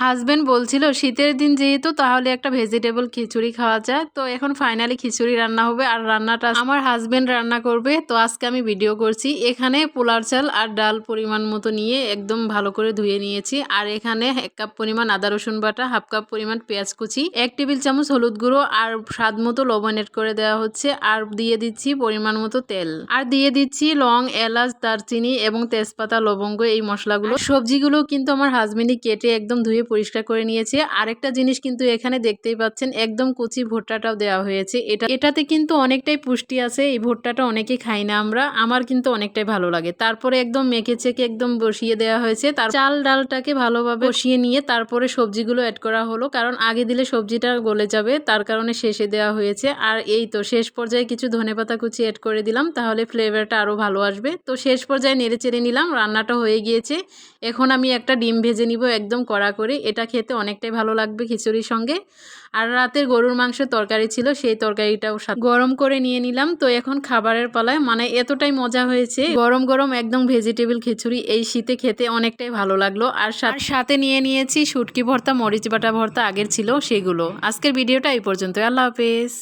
Husband বলছিল শীতের দিন যেহেতু তাহলে একটা ভেজিটেবল খিচুড়ি খাওয়া যায়। তো এখন ফাইনালি খিচুড়ি রান্না হবে আর রান্নাটা আমার হাজবেন্ড রান্না করবে। তো আজকে আমি ভিডিও করছি। এখানে পোলার চাল আর ডাল পরিমাণ মতো নিয়ে একদম ভালো করে ধুয়ে নিয়েছি। আর এখানে 1 কাপ পরিমাণ আদা রসুন বাটা, হাফ কাপ পরিমাণ পেঁয়াজ কুচি, 1 টেবিল চামচ হলুদ গুঁড়ো আর স্বাদ মতো লবণ এড করে দেওয়া হচ্ছে। আর দিয়ে দিচ্ছি পরিমাণ মতো তেল, আর দিয়ে দিচ্ছি লং, এলাচ, দারচিনি এবং তেজপাতা, লবঙ্গ, এই মশলাগুলো। সবজিগুলো কিন্তু আমার হাজবেন্ডই কেটে একদম ধুয়ে পরিষ্কার করে নিয়েছে। আরেকটা জিনিস কিন্তু এখানে দেখতেই পাচ্ছেন, একদম কচি ভুট্টাটাও দেওয়া হয়েছে। এটাতে কিন্তু অনেকটাই পুষ্টি আছে। এই ভুট্টাটা অনেকে খাই না আমরা, আমার কিন্তু অনেকটাই ভালো লাগে। তারপরে একদম মেখে চেকে একদম বসিয়ে দেওয়া হয়েছে। তার চাল ডালটাকে ভালোভাবে বসিয়ে নিয়ে তারপরে সবজিগুলো অ্যাড করা হলো, কারণ আগে দিলে সবজিটা গলে যাবে, তার কারণে শেষে দেওয়া হয়েছে। আর এই তো শেষ পর্যায়ে কিছু ধনেপাতা কুচি অ্যাড করে দিলাম, তাহলে ফ্লেভারটা আরও ভালো আসবে। তো শেষ পর্যায়ে নেড়ে চেড়ে নিলাম, রান্নাটা হয়ে গিয়েছে। এখন আমি একটা ডিম ভেজে নিব একদম কড়া করে। এটা খেতে অনেকটাই ভালো লাগবে খিচুড়ির সঙ্গে। আর রাতের গরুর মাংসের তরকারি ছিল, সেই তরকারিটাও গরম করে নিয়ে নিলাম। তো এখন খাবারের পালায়, মানে এতটাই মজা হয়েছে, গরম গরম একদম ভেজিটেবল খিচুড়ি এই শীতে খেতে অনেকটাই ভালো লাগলো। আর সাথে নিয়ে নিয়েছি শুটকি ভর্তা, মরিচ বাটা ভর্তা আগের ছিল সেগুলো। আজকের ভিডিওটা এই পর্যন্ত। আল্লাহ হাফেজ।